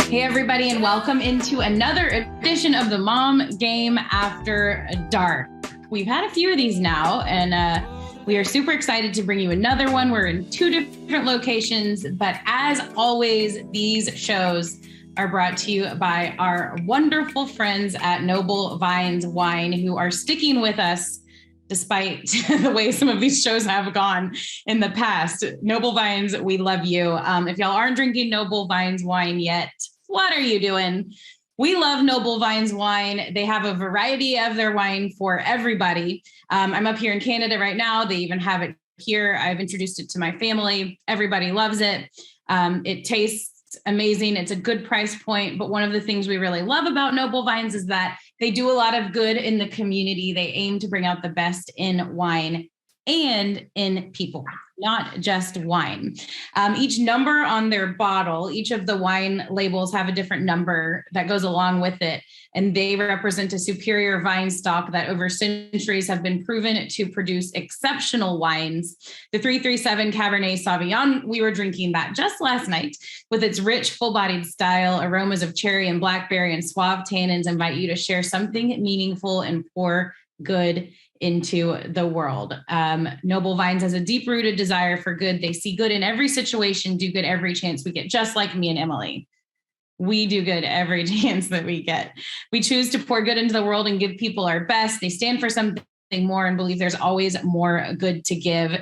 Hey, everybody, and welcome into another edition of the Mom Game After Dark. We've had a few of these now, and we are super excited to bring you another one. We're in 2 different locations, but as always, these shows are brought to you by our wonderful friends at Noble Vines Wine, who are sticking with us despite the way some of these shows have gone in the past. Noble Vines, we love you. If y'all aren't drinking Noble Vines wine yet, what are you doing? We love Noble Vines wine. They have a variety of their wine for everybody. I'm up here in Canada right now. They even have it here. I've introduced it to my family. Everybody loves it. It tastes amazing. It's a good price point. But one of the things we really love about Noble Vines is that they do a lot of good in the community. They aim to bring out the best in wine and in people, not just wine. Each number on their bottle, each of the wine labels have a different number that goes along with it. And they represent a superior vine stock that over centuries have been proven to produce exceptional wines. The 337 Cabernet Sauvignon, we were drinking that just last night, with its rich, full-bodied style, aromas of cherry and blackberry and suave tannins invite you to share something meaningful and pour good into the world. Noble Vines has a deep-rooted desire for good. They see good in every situation, do good every chance we get, just like me and Emily. We do good every chance that we get. We choose to pour good into the world and give people our best. They stand for something more and believe there's always more good to give.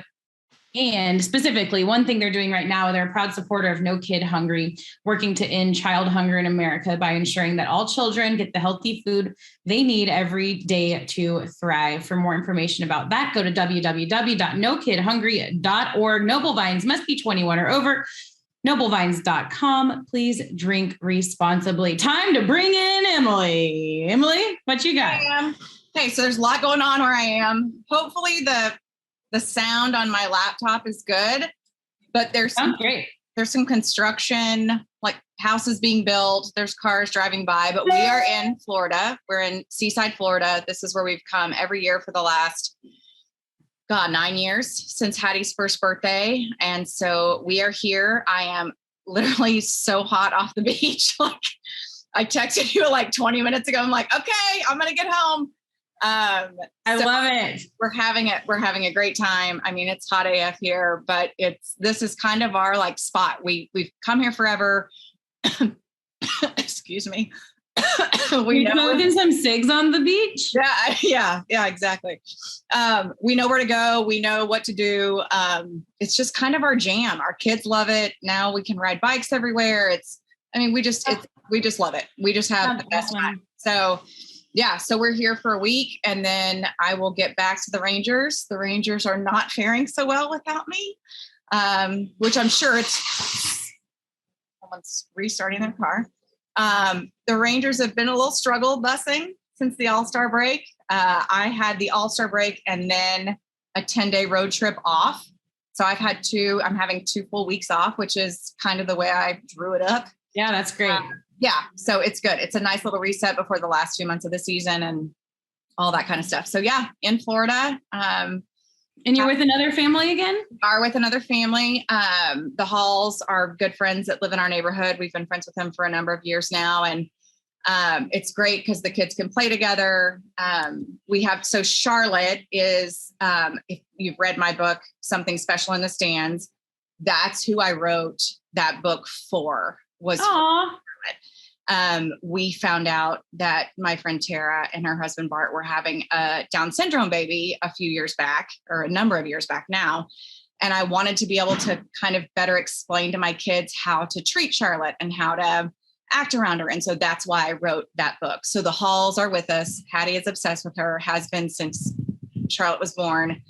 And specifically, one thing they're doing right now, they're a proud supporter of No Kid Hungry, working to end child hunger in America by ensuring that all children get the healthy food they need every day to thrive. For more information about that, go to www.nokidhungry.org. Noble Vines must be 21 or over. Noblevines.com. Please drink responsibly. Time to bring in Emily. Emily, what you got? Okay, so there's a lot going on where I am. Hopefully the sound on my laptop is good, but there's some construction, like houses being built. There's cars driving by, but we are in Florida. We're in Seaside, Florida. This is where we've come every year for the last 9 years since Hattie's first birthday. And so we are here. I am literally so hot off the beach. Like I texted you like 20 minutes ago. I'm like, okay, I'm going to get home. I love it. We're having a great time. I mean, it's hot AF here, but this is kind of our like spot. We've come here forever. Excuse me. We're smoking some cigs on the beach. Yeah, exactly. We know where to go. We know what to do. It's just kind of our jam. Our kids love it. Now we can ride bikes everywhere. We just love it. We just have the best time. So yeah, so we're here for a week and then I will get back to the Rangers. The Rangers are not faring so well without me, which I'm sure someone's restarting their car. The Rangers have been a little struggle busing since the All-Star break. I had the All-Star break and then a 10-day road trip off. So I'm having 2 full weeks off, which is kind of the way I drew it up. Yeah, that's great. Yeah. So it's good. It's a nice little reset before the last 2 months of the season and all that kind of stuff. So yeah, in Florida. And you're with another family again? Are with another family. The Halls are good friends that live in our neighborhood. We've been friends with them for a number of years now. And it's great because the kids can play together. So Charlotte is, if you've read my book, Something Special in the Stands, that's who I wrote that book for. We found out that my friend Tara and her husband Bart were having a Down syndrome baby a few years back, or a number of years back now. And I wanted to be able to kind of better explain to my kids how to treat Charlotte and how to act around her. And so that's why I wrote that book. So the Halls are with us. Hattie is obsessed with her, has been since Charlotte was born.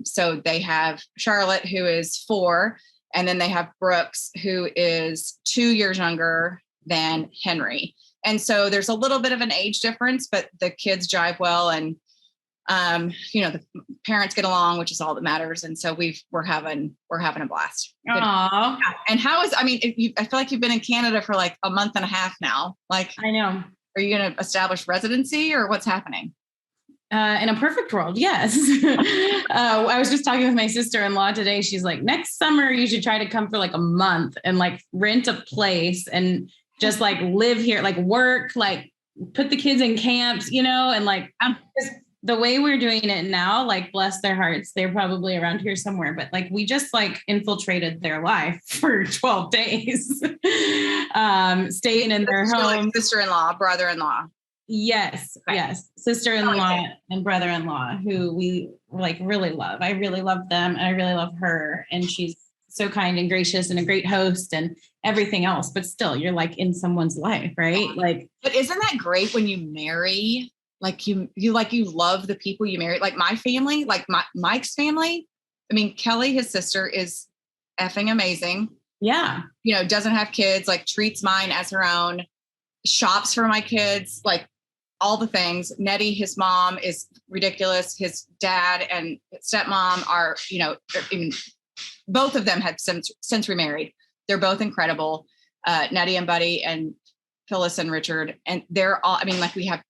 So they have Charlotte, who is 4, and then they have Brooks, who is 2 years younger than Henry. And so there's a little bit of an age difference, but the kids jive well. And, the parents get along, which is all that matters. And so we're having a blast. Aww. And I feel like you've been in Canada for like a month and a half now. Like, I know. Are you going to establish residency or what's happening? In a perfect world, yes. I was just talking with my sister-in-law today. She's like, next summer, you should try to come for like a month and like rent a place and just like live here, like work, like put the kids in camps, and like the way we're doing it now, like bless their hearts, they're probably around here somewhere, but like we just like infiltrated their life for 12 days, staying in their home. Like sister-in-law, brother-in-law. Yes. Okay. Yes. Sister-in-law and brother-in-law who we like really love. I really love them and I really love her. And she's so kind and gracious and a great host and everything else, but still you're like in someone's life, right? Like, but isn't that great when you marry? Like you love the people you marry. Like my family, like Mike's family. I mean, Kelly, his sister, is effing amazing. Yeah. Doesn't have kids, like treats mine as her own, shops for my kids, like all the things. Nettie, his mom, is ridiculous. His dad and stepmom are, even both of them have since remarried. They're both incredible. Nettie and Buddy and Phyllis and Richard. And they're all, I mean, like we have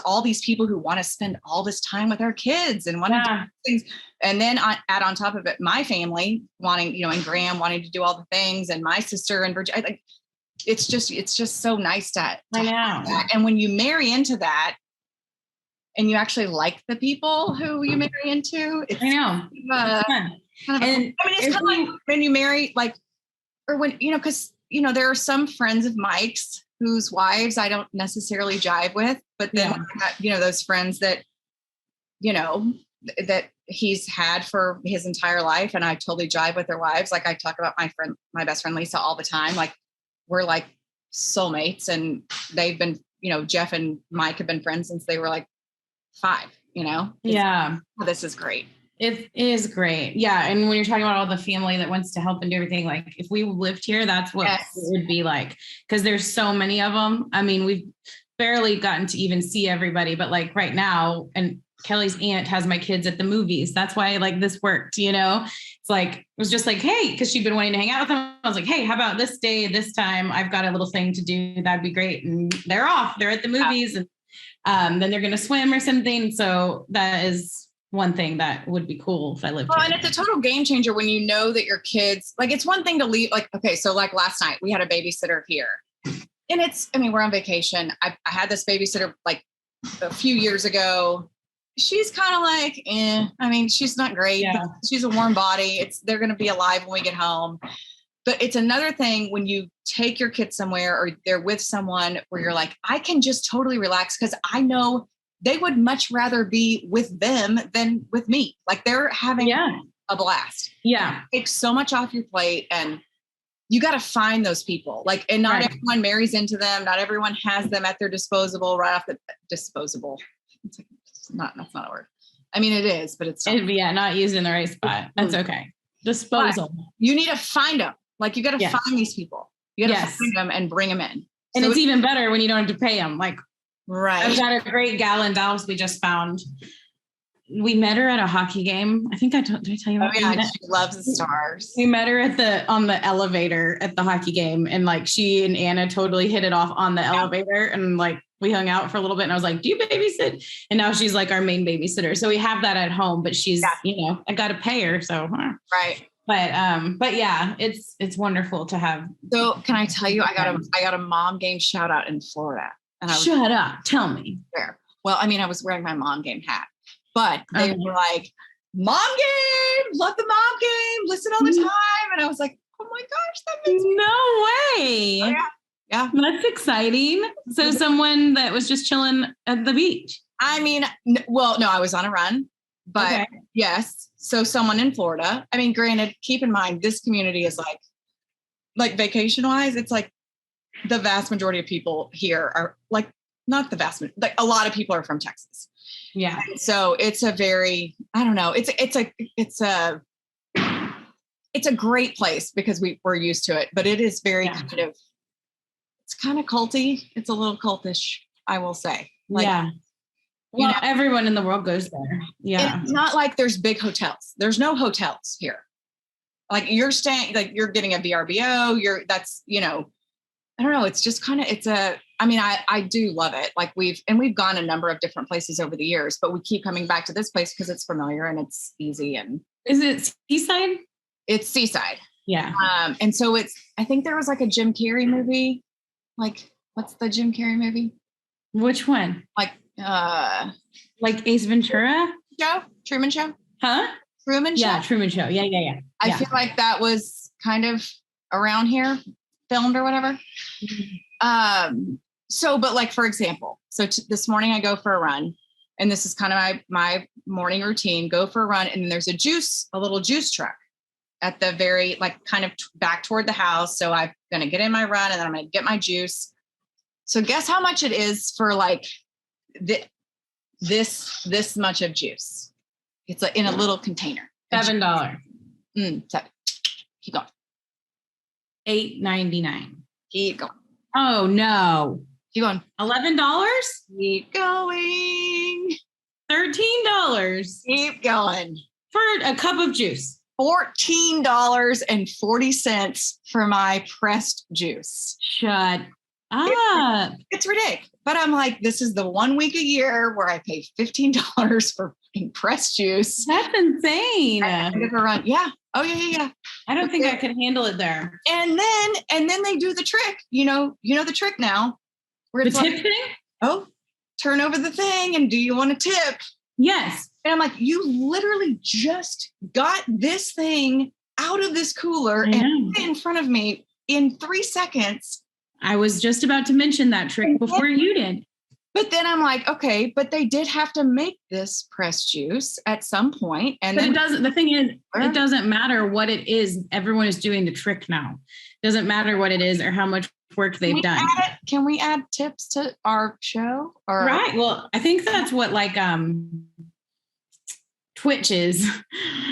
all these people who want to spend all this time with our kids and want to do things. And then add on top of it, my family wanting, and Graham wanting to do all the things, and my sister and Virginia, like it's just so nice to I know. have that. And when you marry into that and you actually like the people who you marry into, it's, I know. It's kind of like when you marry, like, or when, because, there are some friends of Mike's whose wives I don't necessarily jive with, but then, those friends that, that he's had for his entire life. And I totally jive with their wives. Like I talk about my best friend, Lisa, all the time. Like we're like soulmates, and they've been, Jeff and Mike have been friends since they were like 5, Yeah. This is great. It is great. Yeah. And when you're talking about all the family that wants to help and do everything, like if we lived here, that's what it would be like. Cause there's so many of them. I mean, we've barely gotten to even see everybody, but like right now, and Kelly's aunt has my kids at the movies. That's why like this worked, it's like, it was just like, hey, cause she'd been wanting to hang out with them. I was like, hey, how about this day, this time I've got a little thing to do. That'd be great. And they're off, they're at the movies and then they're going to swim or something. So that is one thing that would be cool if I lived here. And it's a total game changer when you know that your kids, like it's one thing to leave, like, okay, so like last night we had a babysitter here and we're on vacation. I had this babysitter like a few years ago. She's kind of like, I mean, she's not great. But she's a warm body. They're going to be alive when we get home. But it's another thing when you take your kids somewhere or they're with someone where you're like, I can just totally relax because I know they would much rather be with them than with me. Like they're having a blast. Yeah. It takes so much off your plate, and you got to find those people. Like, and not everyone marries into them. Not everyone has them at their disposable right off the disposable. That's not a word. I mean, it is, but it's not used in the right spot. That's okay. Disposal. But you need to find them. Like you got to find these people. You got to find them and bring them in. And it's even better when you don't have to pay them. Like, right. I've got a great gal in Dallas we just found. We met her at a hockey game. I think did I tell you about that? She loves the Stars. We met her on the elevator at the hockey game, and like she and Anna totally hit it off on the elevator, and like we hung out for a little bit, and I was like, do you babysit? And now she's like our main babysitter. So we have that at home, but she's, I got to pay her. So, right. But yeah, it's wonderful to have. So can I tell you, I got a mom game shout out in Florida. And shut up. Tell me. Where? Well, I mean, I was wearing my mom game hat, but they were like, mom game, love the mom game, listen all the time. And I was like, oh my gosh, that makes no way. Oh, yeah. That's exciting. So someone that was just chilling at the beach. I mean, well, no, I was on a run, but yes. So someone in Florida, I mean, granted, keep in mind, this community is like vacation wise, it's like, the vast majority of people here are like, not the vast majority, like a lot of people are from Texas. Yeah. And so it's a very, I don't know, it's a great place because we're used to it, but it is very it's kind of culty. It's a little cultish, I will say. Like, well, everyone in the world goes there. Yeah. It's not like there's big hotels. There's no hotels here. Like you're staying, like you're getting a VRBO, I don't know. It's just kind of, I do love it. Like we've gone a number of different places over the years, but we keep coming back to this place because it's familiar and it's easy. And is it Seaside? It's Seaside. Yeah. And so I think there was like a Jim Carrey movie Like, what's the Jim Carrey movie? Which one? Like Ace Ventura? Truman Show? Huh? Truman Show? Yeah, Truman Show. Yeah. I feel like that was kind of around here, filmed or whatever. But like, for example, this morning I go for a run, and this is kind of my morning routine, go for a run. And then there's a little juice truck at the very, like, kind of back toward the house. So I'm going to get in my run, and then I'm going to get my juice. So guess how much it is for like this much of juice? It's like in a little container. $7. $7. Keep going. $8.99. Keep going. Oh no. Keep going. $11? Keep going. $13. Keep going. For a cup of juice. $14.40 for my pressed juice. Shut up. It's ridiculous. But I'm like, this is the 1 week a year where I pay $15 for pressed juice. That's insane. Yeah. Oh yeah. I don't think I could handle it there. And then they do the trick. You know the trick now. Where it's the tip thing? Oh, turn over the thing, and do you want a tip? Yes. And I'm like, you literally just got this thing out of this cooler and put it in front of me in 3 seconds. I was just about to mention that trick before you did. But then I'm like, okay, but they did have to make this pressed juice at some point. And but the thing is, it doesn't matter what it is. Everyone is doing the trick now. It doesn't matter what it is or how much work they've done. Can we add tips to our show? Right. Well, I think that's what like Twitch is.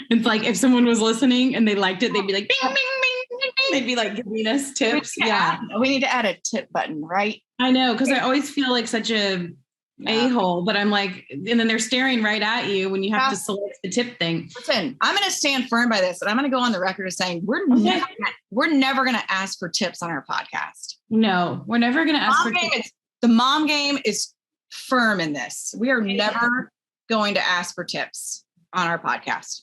It's like if someone was listening and they liked it, they'd be like, bing, bing, bing, bing. They'd be like giving us tips. We need to add a tip button, right? I know, because I always feel like such a-hole, but I'm like, and then they're staring right at you when you have to select the tip thing. Listen, I'm going to stand firm by this, and I'm going to go on the record as saying we're never going to ask for tips on our podcast. No, we're never going to ask for tips. The mom game is firm in this. We are never going to ask for tips on our podcast.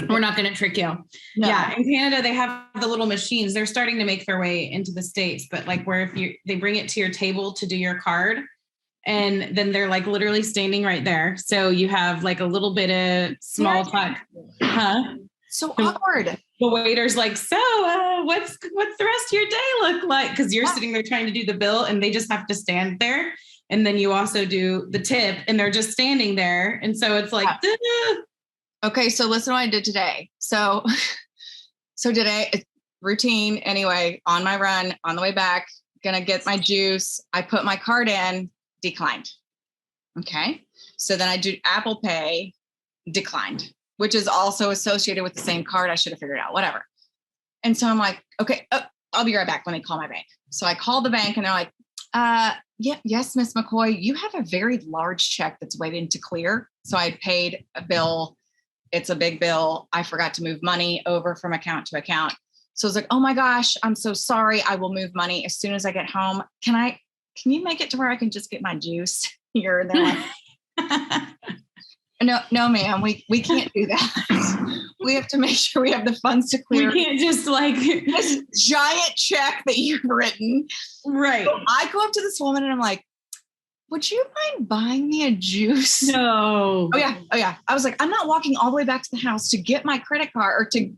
We're not going to trick you. No. Yeah. In Canada, they have the little machines. They're starting to make their way into the States, but like where they bring it to your table to do your card, and then they're like literally standing right there. So you have like a little bit of small talk. So awkward. The waiter's like, so what's the rest of your day look like? Because you're sitting there trying to do the bill, and they just have to stand there. And then you also do the tip, and they're just standing there. And so it's like, okay, so listen to what I did today. So today, it's routine anyway, on my run, on the way back, gonna get my juice. I put my card in, declined. Okay. So then I do Apple Pay, declined, which is also associated with the same card. I should have figured it out, whatever. And so I'm like, okay, I'll be right back when they call my bank. So I called the bank, and they're like, yes, Miss McCoy, you have a very large check that's waiting to clear. So I paid a bill. It's a big bill. I forgot to move money over from account to account. So I was like, oh my gosh, I'm so sorry. I will move money as soon as I get home. Can you make it to where I can just get my juice here? And they're like, no, ma'am, we can't do that. We have to make sure we have the funds to clear. We can't just like this giant check that you've written. Right. So I go up to this woman and I'm like, would you mind buying me a juice? No. Oh yeah. I was like, I'm not walking all the way back to the house to get my credit card or to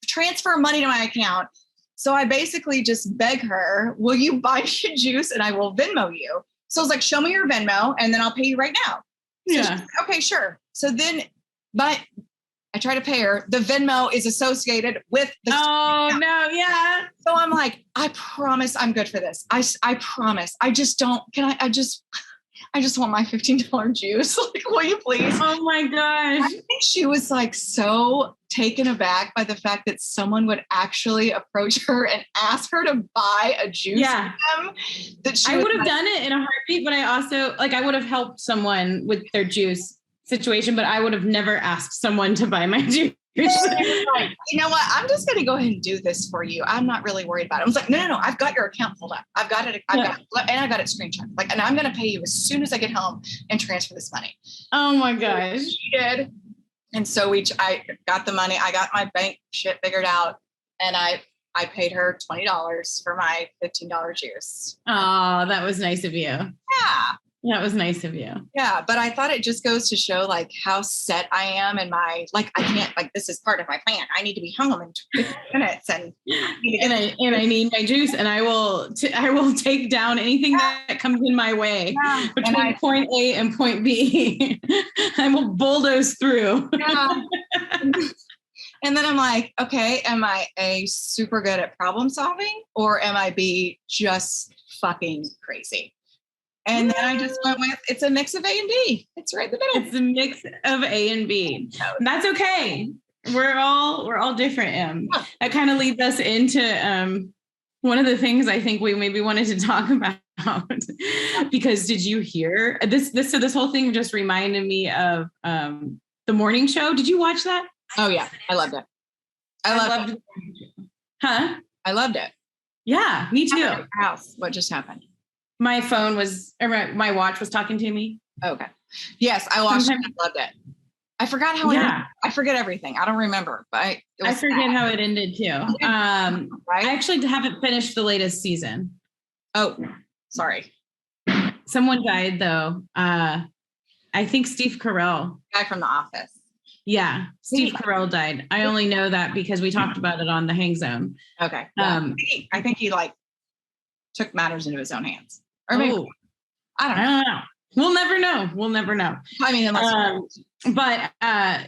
transfer money to my account. So I basically just beg her, will you buy me a juice and I will Venmo you? So I was like, show me your Venmo and then I'll pay you right now. So yeah. Like, okay, sure. So then, but I try to pay her. The Venmo is associated with the. Oh account. No, yeah. So I'm like, I promise I'm good for this. I promise. I just don't. I just want my $15 juice. Like, will you please? Oh my gosh. I think she was like so taken aback by the fact that someone would actually approach her and ask her to buy a juice. Yeah. For them, that I would have done it in a heartbeat, but I also I would have helped someone with their juice situation, but I would have never asked someone to buy my juice. You know what? I'm just going to go ahead and do this for you. I'm not really worried about it. I was like, no. I've got your account pulled up. I've got it. I got it screenshot. And I'm going to pay you as soon as I get home and transfer this money. Oh my gosh. She did. And so I got the money. I got my bank shit figured out, and I I paid her $20 for my $15 juice. Oh, that was nice of you. Yeah. That was nice of you. Yeah. But I thought it just goes to show like how set I am in my, like, I can't, like, this is part of my plan. I need to be home in 15 minutes and I need my juice, and I will take down anything that comes in my way between point A and point B. I will bulldoze through. Yeah. And then I'm like, okay, am I A, super good at problem solving, or am I B, just fucking crazy? And then I just went with, it's a mix of A and B. It's right in the middle. It's a mix of A and B. And that's okay. We're all different. That kind of leads us into one of the things I think we maybe wanted to talk about. Because did you hear this? So this whole thing just reminded me of the morning show. Did you watch that? Oh yeah, I loved it. I loved it. Huh? I loved it. Yeah, me too. House. What just happened? My phone was, or my watch was talking to me. Okay. Yes, I watched it. I loved it. I forgot how it ended. I forget everything. I don't remember, but I forget how it ended too. Right? I actually haven't finished the latest season. Oh, sorry. Someone died though. I think Steve Carell. Guy from The Office. Yeah, Steve Carell died. I only know that because we talked about it on the Hang Zone. Okay. Yeah. I think he like took matters into his own hands. Or maybe I don't know. We'll never know. I mean, but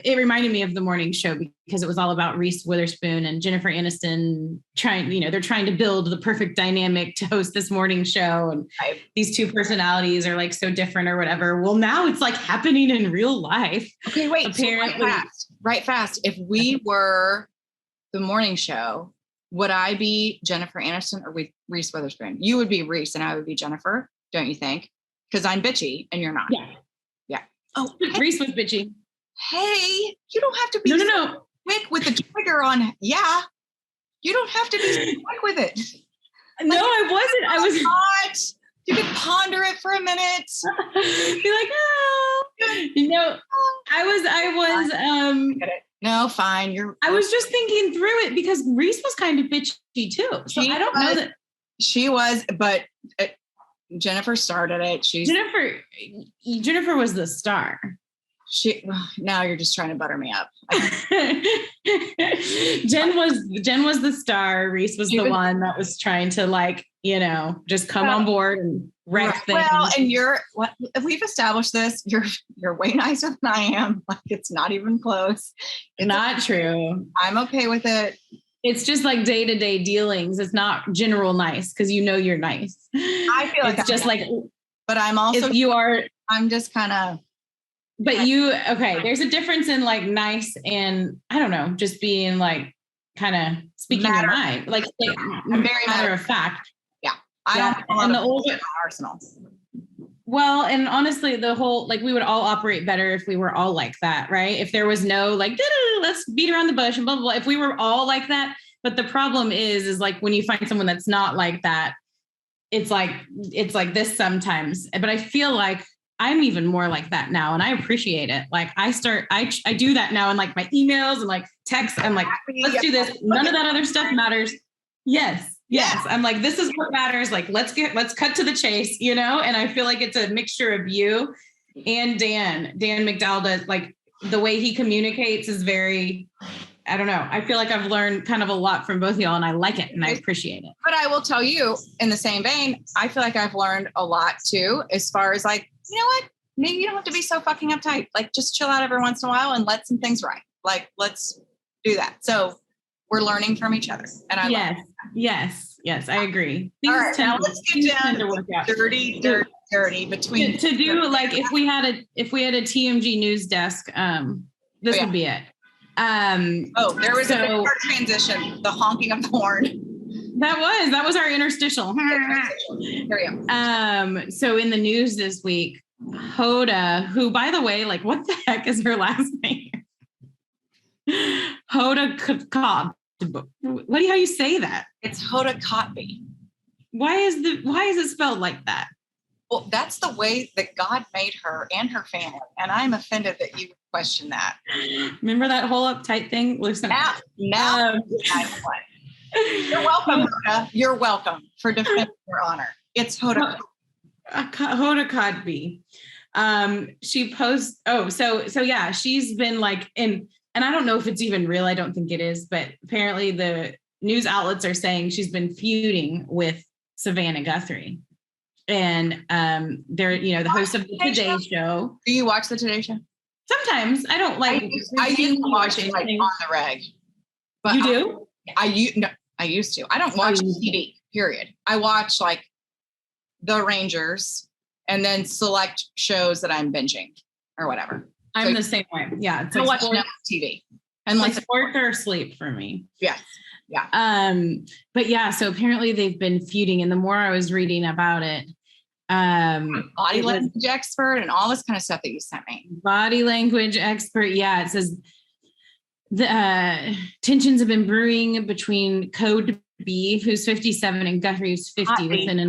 it reminded me of the morning show because it was all about Reese Witherspoon and Jennifer Aniston they're trying to build the perfect dynamic to host this morning show. And these two personalities are like so different or whatever. Well, now it's like happening in real life. Okay, wait. Apparently, right fast. If we were the morning show, would I be Jennifer Aniston or Reese Witherspoon? You would be Reese and I would be Jennifer, don't you think? Because I'm bitchy and you're not. Yeah. Oh, hey. Reese was bitchy. Hey, you don't have to be no. quick with the trigger on. Yeah. You don't have to be so quick with it. No, I wasn't. I was not. You can ponder it for a minute. Be like, oh, I was. No, fine. I was just thinking through it because Reese was kind of bitchy too. So I don't know that she was, but Jennifer started it. Jennifer was the star. Now you're just trying to butter me up. Jen was the star. Reese was the one that was trying to just come on board and wreck things. Well, and we've established this. You're way nicer than I am. Like it's not even close. It's not true. I'm okay with it. It's just like day-to-day dealings. It's not general nice because you're nice. I feel like it's just like, but I'm also I'm just kind of. But there's a difference in like nice and I don't know, just being like kind of speaking your mind, like I'm very matter of fact. Yeah, I don't have a lot of arsenal. Well, and honestly, the whole we would all operate better if we were all like that, right? If there was no let's beat around the bush and blah blah blah. If we were all like that, but the problem is like when you find someone that's not like that, it's like this sometimes. But I feel like I'm even more like that now, and I appreciate it. Like I do that now in like my emails and like texts. I'm like, let's do this. None of that other stuff matters. Yes. I'm like, this is what matters. Like, let's cut to the chase, And I feel like it's a mixture of you and Dan McDowell does, like the way he communicates is very, I don't know. I feel like I've learned kind of a lot from both of y'all and I like it and I appreciate it. But I will tell you in the same vein, I feel like I've learned a lot too, as far as like, you know what? Maybe you don't have to be so fucking uptight. Like just chill out every once in a while and let some things ride. Like, let's do that. So we're learning from each other. And I love it. Yes, I agree. All right, now let's get down to work out. dirty between to do like if we had a TMG news desk, this would be it. There was a big transition, the honking of the horn. That was our interstitial. There we go. So in the news this week, Hoda, who by the way, like what the heck is her last name? Hoda Kotb. How you say that? It's Hoda Kotb. Why is it spelled like that? Well, that's the way that God made her and her family. And I'm offended that you question that. Remember that whole uptight thing? Listen. Now You're welcome, Hoda. You're welcome for defending your honor. It's Hoda. Hoda Kotb. She posts, so yeah, she's been like and I don't know if it's even real. I don't think it is, but apparently the news outlets are saying she's been feuding with Savannah Guthrie. And they're, the host of the Today Show. Do you watch the Today Show? Sometimes. I don't like. I used to watch it like on the reg. But you do? I used to. I don't watch TV, period. I watch like The Rangers and then select shows that I'm binging or whatever. I'm the same way. Yeah. It's like watch TV. And like sport or sleep for me. Yes. Yeah. But yeah, so apparently they've been feuding, and the more I was reading about it, body language expert and all this kind of stuff that you sent me. Body language expert. Yeah. It says the tensions have been brewing between Code B, who's 57, and Guthrie, who's 50, with an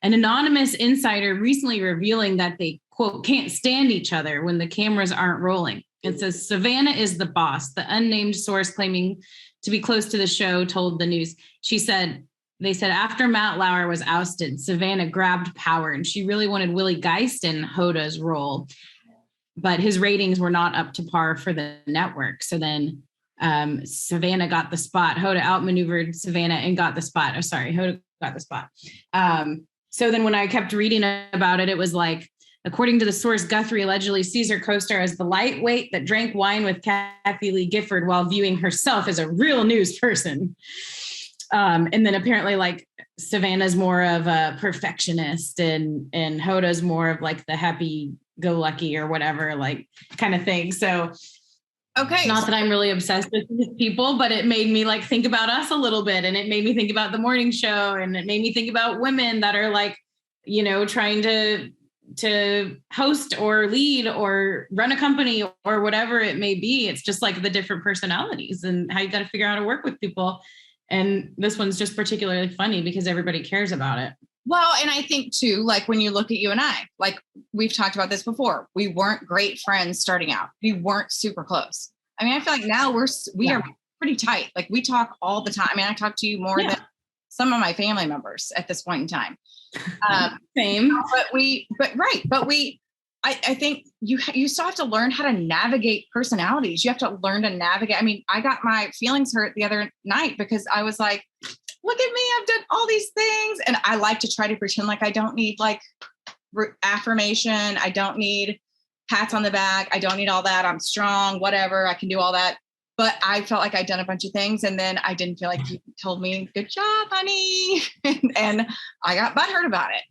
anonymous insider recently revealing that they, quote, can't stand each other when the cameras aren't rolling. It says Savannah is the boss. The unnamed source claiming to be close to the show told the news. They said after Matt Lauer was ousted, Savannah grabbed power, and she really wanted Willie Geist in Hoda's role, but his ratings were not up to par for the network. So then Savannah got the spot. Hoda outmaneuvered Savannah and got the spot. Oh, sorry, Hoda got the spot. So then when I kept reading about it, it was like, according to the source, Guthrie allegedly sees her co-star as the lightweight that drank wine with Kathy Lee Gifford while viewing herself as a real news person. And then apparently like Savannah's more of a perfectionist and Hoda's more of like the happy-go-lucky or whatever, like kind of thing. So okay. Not that I'm really obsessed with these people, but it made me like think about us a little bit. And it made me think about the morning show. And it made me think about women that are like, trying to host or lead or run a company or whatever it may be. It's just like the different personalities and how you got to figure out how to work with people. And this one's just particularly funny because everybody cares about it. Well, and I think too, like when you look at you and I, like we've talked about this before, we weren't great friends starting out. We weren't super close. I mean, I feel like now we are pretty tight. Like we talk all the time. I mean, I talk to you more than some of my family members at this point in time. Same. I think you still have to learn how to navigate personalities. You have to learn to navigate. I mean, I got my feelings hurt the other night because I was like, look at me, I've done all these things. And I like to try to pretend like I don't need like affirmation. I don't need pats on the back. I don't need all that. I'm strong, whatever. I can do all that. But I felt like I'd done a bunch of things. And then I didn't feel like you told me, good job, honey. and I got butthurt about it.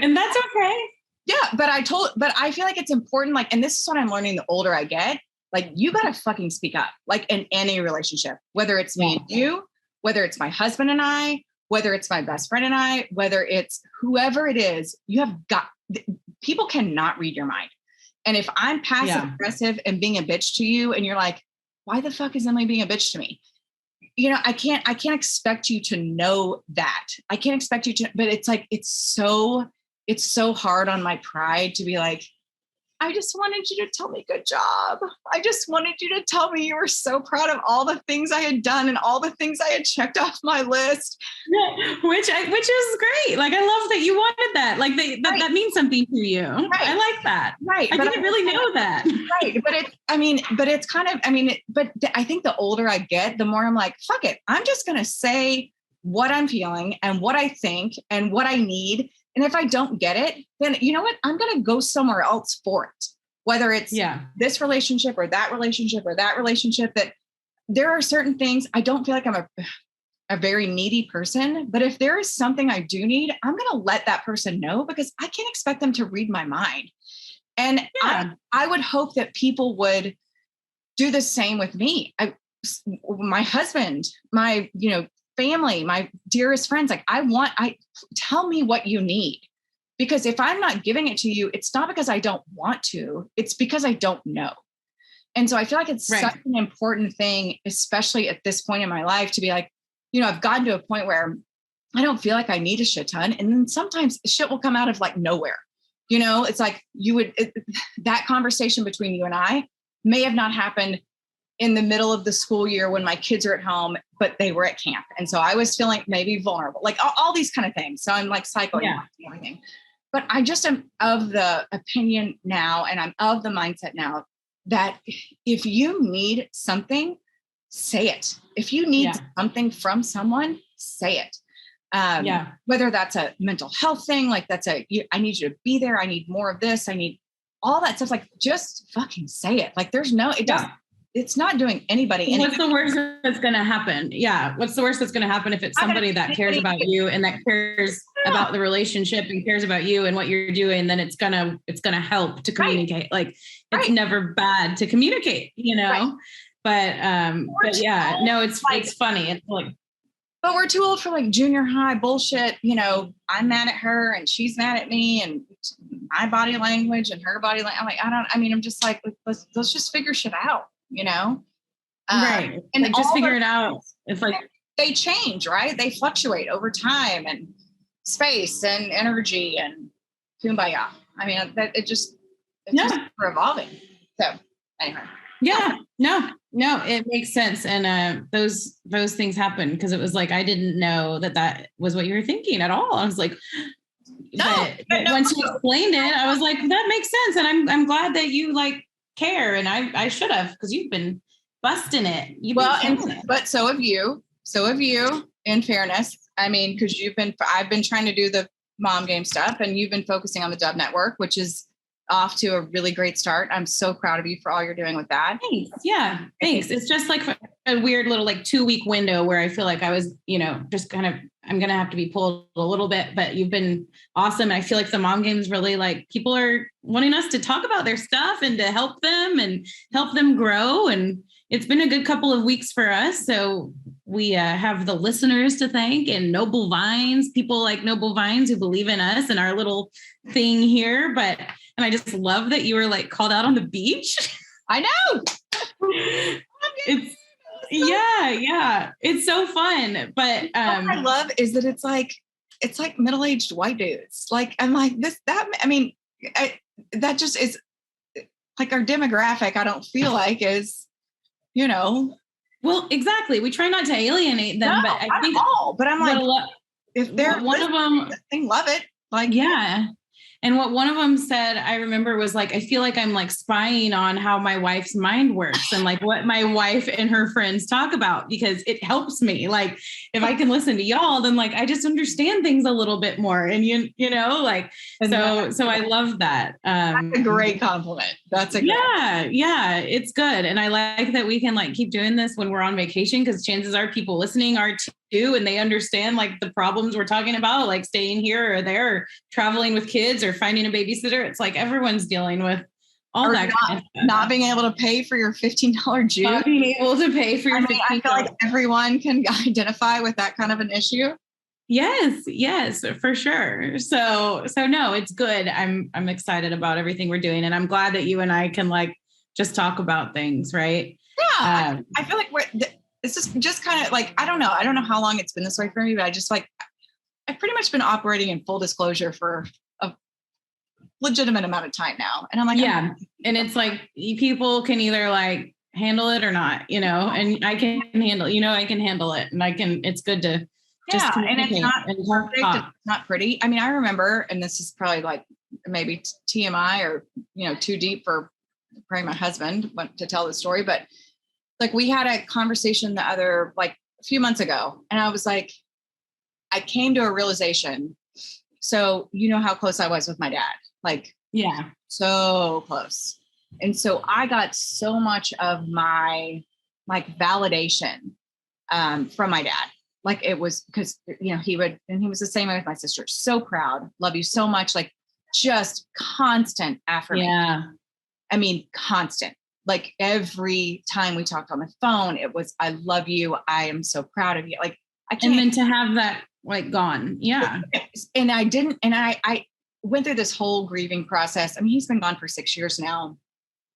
And that's okay. Yeah. But I feel like it's important. Like, and this is what I'm learning the older I get, like you got to fucking speak up, like in any relationship, whether it's me and you, whether it's my husband and I, whether it's my best friend and I, whether it's whoever it is, people cannot read your mind. And if I'm passive aggressive and being a bitch to you and you're like, why the fuck is Emily being a bitch to me? I can't expect you to know that. I can't expect you to, but it's like, it's so hard on my pride to be like, I just wanted you to tell me good job. I just wanted you to tell me you were so proud of all the things I had done and all the things I had checked off my list. Yeah, which is great. Like, I love that you wanted that. Like that means something to you. Right. I like that. Right. I didn't really know that. Right. But I think the older I get, the more I'm like, fuck it. I'm just going to say what I'm feeling and what I think and what I need. And if I don't get it, then you know what? I'm going to go somewhere else for it. Whether it's this relationship or that relationship, that there are certain things. I don't feel like I'm a very needy person, but if there is something I do need, I'm going to let that person know because I can't expect them to read my mind. And I would hope that people would do the same with me. My husband, my, family, my dearest friends, like tell me what you need, because if I'm not giving it to you, it's not because I don't want to, it's because I don't know. And so I feel like it's such an important thing, especially at this point in my life, to be like, I've gotten to a point where I don't feel like I need a shit ton. And then sometimes shit will come out of like nowhere. It's like that conversation between you and I may have not happened in the middle of the school year when my kids are at home, but they were at camp. And so I was feeling maybe vulnerable, like all these kind of things. So I'm like cycling and everything. But I just am of the opinion now, and I'm of the mindset now that if you need something, say it. If you need something from someone, say it. Whether that's a mental health thing, like I need you to be there. I need more of this. I need all that stuff. Like, just fucking say it. Like, it's not doing anybody any What's the worst that's going to happen? Yeah. What's the worst that's going to happen if it's somebody that cares about you and that cares about the relationship and cares about you and what you're doing? Then it's going to help to communicate. Like, it's never bad to communicate, but yeah, no, it's funny. It's like, but we're too old for like junior high bullshit. I'm mad at her and she's mad at me, and my body language and her body language. I'm just like, let's just figure shit out. Right. And like, just figure it out. It's like they change, right? They fluctuate over time and space and energy and kumbaya. It's just evolving. So anyway. Yeah, no, it makes sense. And those things happen because it was like, I didn't know that was what you were thinking at all. I was like, but once you explained it, I was like, that makes sense. And I'm glad that you like care. And I should have, because you've been busting it. But so have you, in fairness. Because I've been trying to do the mom game stuff, and you've been focusing on the Dove Network, which is off to a really great start. I'm so proud of you for all you're doing with that. Thanks. Yeah. Thanks. It's just like a weird little like 2-week window where I feel like I was, just kind of, I'm going to have to be pulled a little bit, but you've been awesome. And I feel like the mom game's really like, people are wanting us to talk about their stuff and to help them grow. And it's been a good couple of weeks for us. So we have the listeners to thank, and Noble Vines, people like Noble Vines who believe in us and our little thing here. And I just love that you were like called out on the beach. I know. It's so fun. But what I love is that it's like middle-aged white dudes. Like, I'm like that just is like our demographic. I don't feel like is, Well, exactly. We try not to alienate them, but I think but I'm like, if they're one of them, they love it. Like, yeah. And what one of them said, I remember, was like, I feel like I'm like spying on how my wife's mind works and like what my wife and her friends talk about, because it helps me. Like, if I can listen to y'all, then like, I just understand things a little bit more. And so I love that. That's a great compliment. Yeah, it's good. And I like that we can like keep doing this when we're on vacation, because chances are people listening are too, and they understand like the problems we're talking about, like staying here or there, or traveling with kids or finding a babysitter. It's like everyone's dealing with all that. Not being able to pay for your $15 juice. Not being able to pay for your $15. I feel like everyone can identify with that kind of an issue. Yes, for sure. So no, it's good. I'm excited about everything we're doing, and I'm glad that you and I can like just talk about things, right? Yeah, I feel like it's just kind of like, I don't know how long it's been this way for me, but I've pretty much been operating in full disclosure for a legitimate amount of time now. And I'm like, yeah. And it's like, people can either like handle it or not, and I can handle, I can handle it, and it's good to just and it's not perfect. It's not pretty. I remember, and this is probably like maybe TMI or, too deep for probably my husband to tell the story, but like we had a conversation a few months ago, and I was like, I came to a realization. So how close I was with my dad, like, yeah, so close. And so I got so much of my like validation from my dad. Like, it was because, he was the same way with my sister. So proud. Love you so much. Like, just constant affirmation. Yeah. Constant. Like, every time we talked on the phone, it was, I love you. I am so proud of you. Like, I can't. And then to have that like gone. Yeah. And I went through this whole grieving process. He's been gone for 6 years now,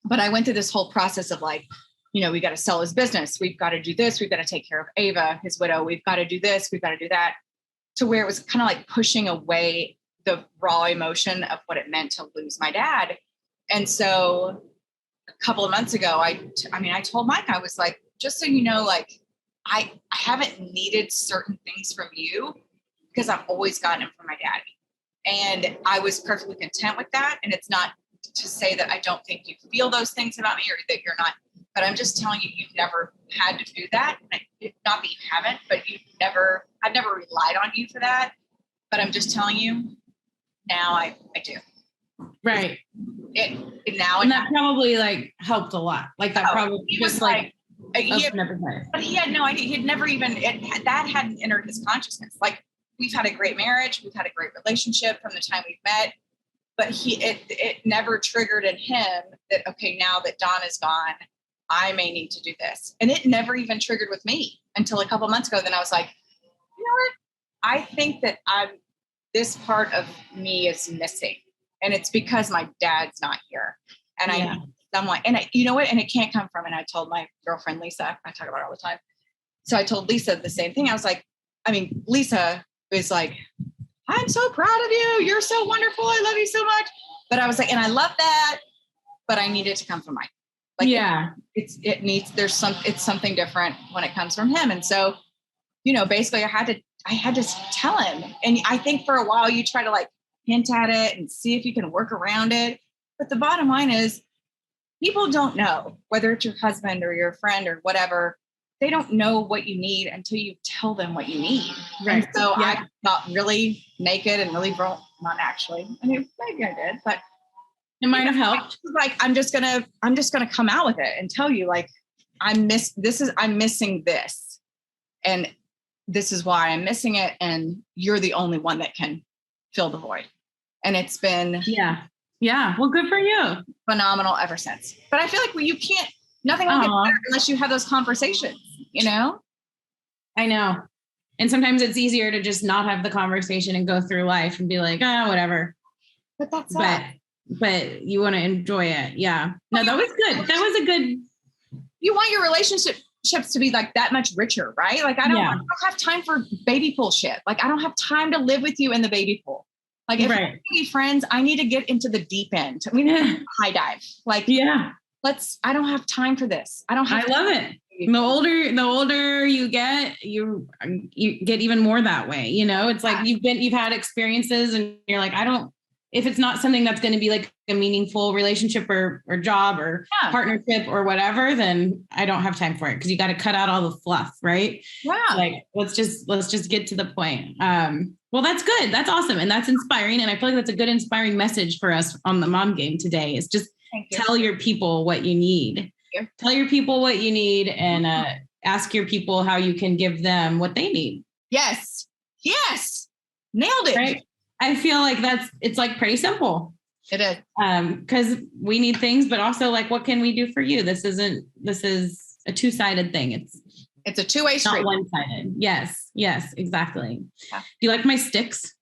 but I went through this whole process of like, we got to sell his business. We've got to do this. We've got to take care of Ava, his widow. We've got to do this. We've got to do that, to where it was kind of like pushing away the raw emotion of what it meant to lose my dad. And so couple of months ago, I told Mike, I was like, just so you know, like, I haven't needed certain things from you because I've always gotten them from my daddy. And I was perfectly content with that. And it's not to say that I don't think you feel those things about me or that you're not, but I'm just telling you, you've never had to do that. Not that you haven't, but I've never relied on you for that. But I'm just telling you now I do. Right. And that probably like helped a lot. Like that probably he was like but he had no idea. He'd never even, that hadn't entered his consciousness. Like, we've had a great marriage. We've had a great relationship from the time we've met, but it never triggered in him that, okay, now that Don is gone, I may need to do this. And it never even triggered with me until a couple months ago. Then I was like, you know what? I think that this part of me is missing. And it's because my dad's not here. And I need someone, and you know what? And it can't come from, and I told my girlfriend, Lisa, I talk about her all the time. So I told Lisa the same thing. I was like, Lisa is like, I'm so proud of you. You're so wonderful. I love you so much. But I was like, and I love that, but I need it to come from Mike. Like, it's something different when it comes from him. And so, you know, basically I had to tell him. And I think for a while you try to like hint at it and see if you can work around it. But the bottom line is, people don't know, whether it's your husband or your friend or whatever, they don't know what you need until you tell them what you need. Right. And so I got really naked and really broke. Not actually. I mean, maybe I did, but it might have helped. Like, I'm just gonna come out with it and tell you, like, I'm missing this. And this is why I'm missing it. And you're the only one that can fill the void. And it's been well, good for you. Phenomenal ever since. But I feel like nothing will get better unless you have those conversations, you know? I know. And sometimes it's easier to just not have the conversation and go through life and be like, whatever. But that's but you want to enjoy it. Yeah. No, that was good. That was a good. You want your relationships to be like that much richer, right? Like, I don't have time for baby pool shit. Like, I don't have time to live with you in the baby pool. Like, if we're going to be friends, I need to get into the deep end. We need to high dive. Like, I don't have time for this. I love it. The older you get, you get even more that way. You know, it's like you've had experiences and you're like, if it's not something that's going to be like a meaningful relationship or job or partnership or whatever, then I don't have time for it. Cause you got to cut out all the fluff. Right. Wow. Like, let's just get to the point. Well, that's good. That's awesome. And that's inspiring. And I feel like that's a good inspiring message for us on the Mom Game today, is just tell your people what you need. Tell your people what you need and ask your people how you can give them what they need. Yes. Nailed it. Right? I feel like it's like pretty simple. It is. Because we need things, but also like, what can we do for you? This is a two-sided thing. It's a two-way street. Not one-sided. Yes, exactly. Yeah. Do you like my sticks?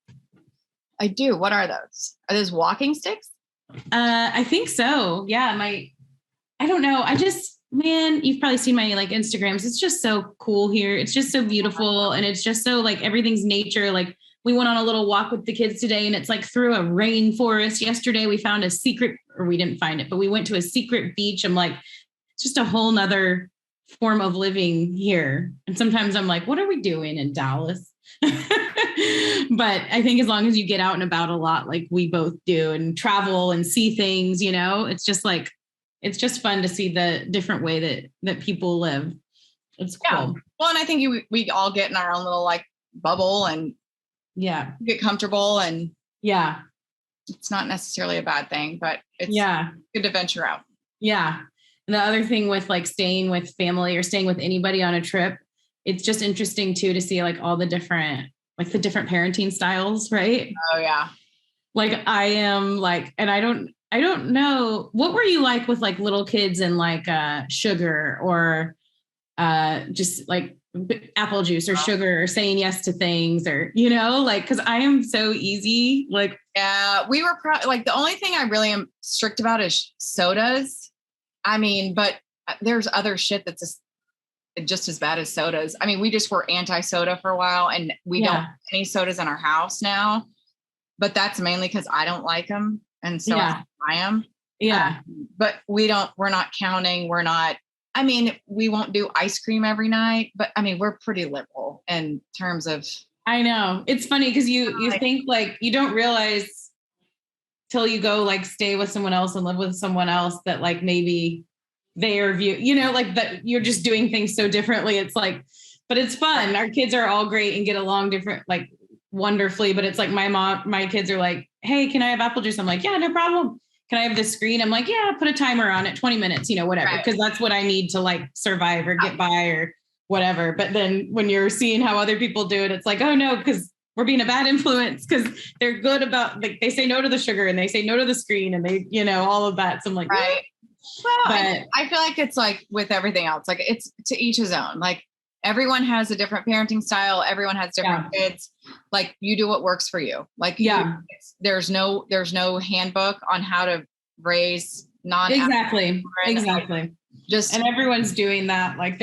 I do. What are those? Are those walking sticks? I think so. Yeah. I don't know. You've probably seen my like Instagrams. It's just so cool here. It's just so beautiful. And it's just so like everything's nature. Like, we went on a little walk with the kids today and it's like through a rainforest. Yesterday we found we didn't find it, but we went to a secret beach. I'm like, it's just a whole nother form of living here. And sometimes I'm like, what are we doing in Dallas? But I think as long as you get out and about a lot, like we both do, and travel and see things, you know, it's just fun to see the different way that people live. It's cool. Yeah. Well, and I think we all get in our own little like bubble and get comfortable, and it's not necessarily a bad thing, but it's good to venture out. Yeah. And the other thing with like staying with family or staying with anybody on a trip, it's just interesting too, to see like all the different parenting styles. Right. Oh yeah. Like I am like, and I don't know, what were you like with like little kids and like sugar or just like apple juice or sugar or saying yes to things, or, you know, like, cause I am so easy. Like, we were like, the only thing I really am strict about is sodas. I mean, but there's other shit that's just as bad as sodas. I mean, we just were anti-soda for a while, and we don't have any sodas in our house now, but that's mainly because I don't like them. And so I buy them. Yeah. But we're not counting. I mean, we won't do ice cream every night, but I mean, we're pretty liberal in terms of. I know. It's funny because you think like you don't realize till you go like stay with someone else and live with someone else that like maybe their view, like that you're just doing things so differently. It's like, but it's fun. Our kids are all great and get along different, like wonderfully. But it's like my kids are like, hey, can I have apple juice? I'm like, yeah, no problem. Can I have this screen? I'm like, yeah, put a timer on it, 20 minutes, whatever. Because that's what I need to like survive or get by or whatever. But then when you're seeing how other people do it, it's like, oh no, because we're being a bad influence because they're good about like they say no to the sugar and they say no to the screen and they, all of that. So I'm like, right. Well, I feel like it's like with everything else, like it's to each his own. Like everyone has a different parenting style. Everyone has different kids. Like you do what works for you. Like there's no handbook on how to raise Exactly. And everyone's doing that. Like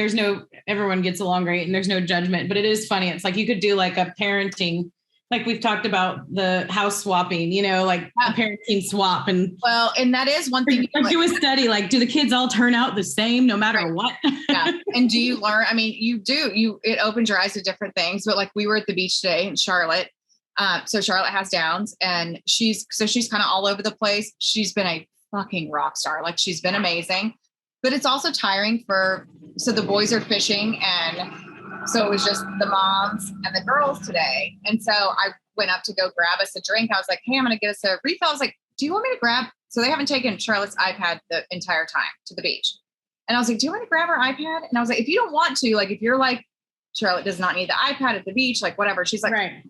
everyone gets along great and there's no judgment, but it is funny. It's like you could do like a parenting, like we've talked about the house swapping, like a parenting swap. And that is one thing. Like do a study, like do the kids all turn out the same no matter what? Yeah. And do you learn? I mean, it opens your eyes to different things, but like we were at the beach today in Charlotte. So Charlotte has Downs and she's kind of all over the place. She's been a fucking rock star. Like she's been amazing. But it's also tiring so the boys are fishing and so it was just the moms and the girls today. And so I went up to go grab us a drink. I was like, hey, I'm going to get us a refill. I was like, do you want me to grab? So they haven't taken Charlotte's iPad the entire time to the beach. And I was like, do you want to grab her iPad? And I was like, if you don't want to, like, if you're like, Charlotte does not need the iPad at the beach, like whatever. She's like, right.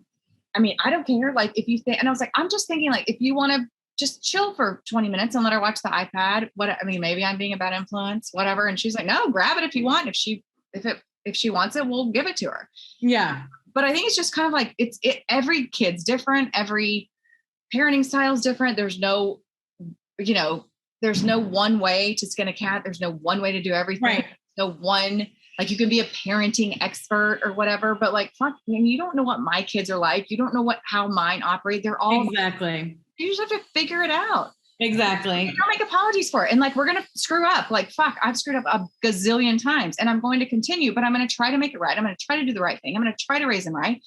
I mean, I don't care. Like if you think, and I was like, I'm just thinking like, if you want to just chill for 20 minutes and let her watch the iPad. Maybe I'm being a bad influence, whatever. And she's like, no, grab it if you want. If she wants it, we'll give it to her. Yeah. But I think it's just kind of like, every kid's different. Every parenting style is different. There's no one way to skin a cat. There's no one way to do everything. Right. No one, like you can be a parenting expert or whatever, but like, fuck, you don't know what my kids are like. You don't know how mine operate. They're all exactly. You just have to figure it out. Exactly. Don't make apologies for it. And like, we're going to screw up. Like, fuck, I've screwed up a gazillion times and I'm going to continue, but I'm going to try to make it right. I'm going to try to do the right thing. I'm going to try to raise them right.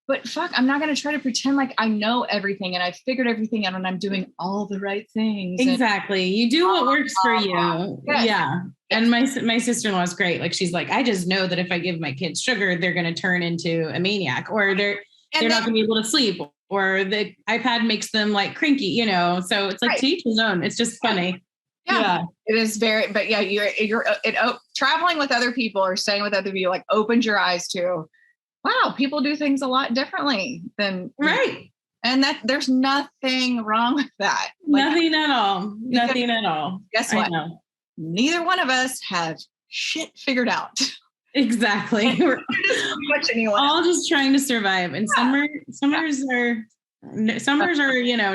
But fuck, I'm not going to try to pretend like I know everything and I've figured everything out and I'm doing all the right things. Exactly. You do what works for you. Yes. Yeah. And my sister-in-law is great. Like, she's like, I just know that if I give my kids sugar, they're going to turn into a maniac or they're not going to be able to sleep. Or the iPad makes them like cranky, so it's like right. To each his own. It's just funny. Yeah. It is very, but yeah, you're traveling with other people or staying with other people, like opens your eyes to, wow, people do things a lot differently than right. And that there's nothing wrong with that. Like, nothing at all. Nothing at all. Guess what? Neither one of us have shit figured out. Exactly. We're all just trying to survive. And summers are,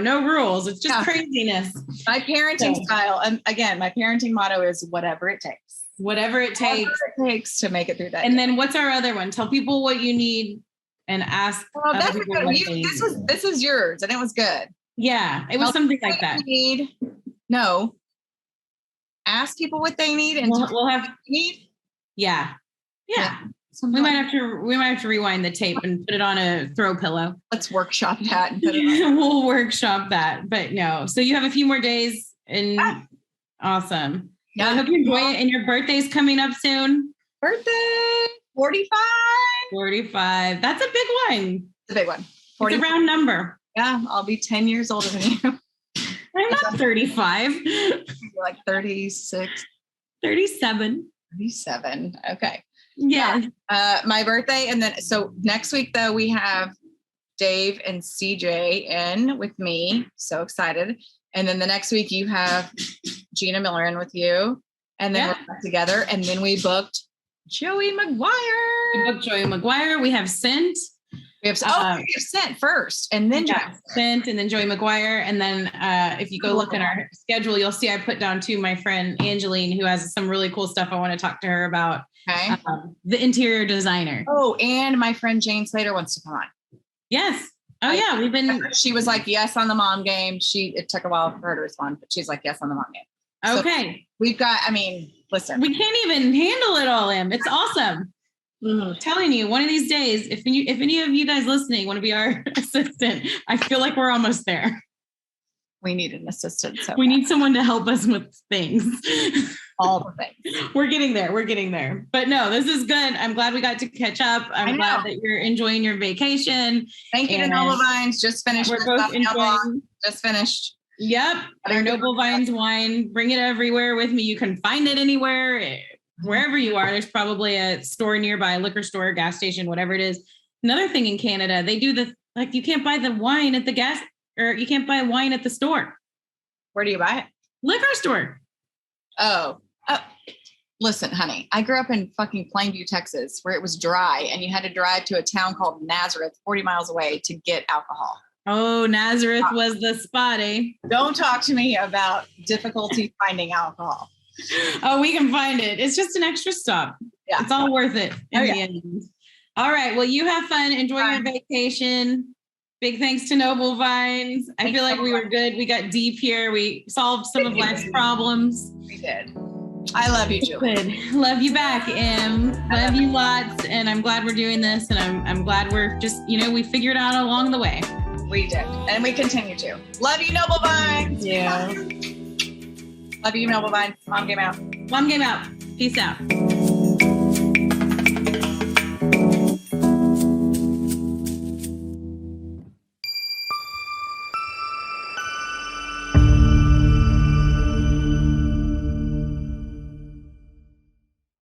no rules. It's just craziness. My parenting style. And again, my parenting motto is whatever it takes. Whatever it takes to make it through that. And then what's our other one? Tell people what you need and ask. Well, that's good. This is yours and it was good. Yeah. It was something like that. Ask people what they need and we'll have need. Yeah. Yeah. We might have to rewind the tape and put it on a throw pillow. Let's workshop that. And put it on. We'll workshop that. But no. So you have a few more days and awesome. Yeah. I hope you enjoy it. And your birthday's coming up soon. Birthday 45. 45. That's a big one. It's a big one. 40. It's a round number. Yeah. I'll be 10 years older than you. I'm not 35. You're like 36. 37. 37. Okay. Yeah. My birthday. And then, so next week though, we have Dave and CJ in with me. So excited. And then the next week you have Gina Miller in with you. And then we're back together. And then we booked Joey McGuire. We booked Joey McGuire. We have Scent. We have Scent first and then Scent and then Joey McGuire. And then if you go look at our schedule, you'll see I put down to my friend Angeline, who has some really cool stuff I want to talk to her about. Okay. The interior designer. Oh, and my friend Jane Slater wants to come on. Yes. Oh yeah, we've been. She was like, yes, on the mom game. It took a while for her to respond, but she's like, yes, on the mom game. Okay. So we've got, listen. We can't even handle it all, Em. It's awesome. Mm-hmm. Telling you, one of these days, if any of you guys listening want to be our assistant, I feel like we're almost there. We need an assistant. So we need someone to help us with things. All the things. We're getting there. But no, this is good. I'm glad we got to catch up. I'm glad that you're enjoying your vacation. Thank you to Noble Vines. Just finished. We're both enjoying. Just finished. Yep. Our Noble Vines wine. Bring it everywhere with me. You can find it anywhere. Wherever you are, there's probably a store nearby, a liquor store, gas station, whatever it is. Another thing in Canada, they do you can't buy the wine at the gas, or you can't buy wine at the store. Where do you buy it? Liquor store. Oh, listen, honey, I grew up in fucking Plainview, Texas, where it was dry and you had to drive to a town called Nazareth, 40 miles away to get alcohol. Oh, Nazareth was the spot, eh? Don't talk to me about difficulty finding alcohol. Oh, we can find it. It's just an extra stop. Yeah. It's all worth it in the end. All right. Well, you have fun. Enjoy your vacation. Big thanks to Noble Vines. I feel like we were good. We got deep here. We solved some of life's problems. We did. I love you, Julie. Good. Love you back, Em. Love you lots. And I'm glad we're doing this. And I'm glad we're just, we figured out along the way. We did. And we continue to. Love you, Noble Vines. Yeah. Love you, Noble Vines. Mom game out. Mom game out. Peace out.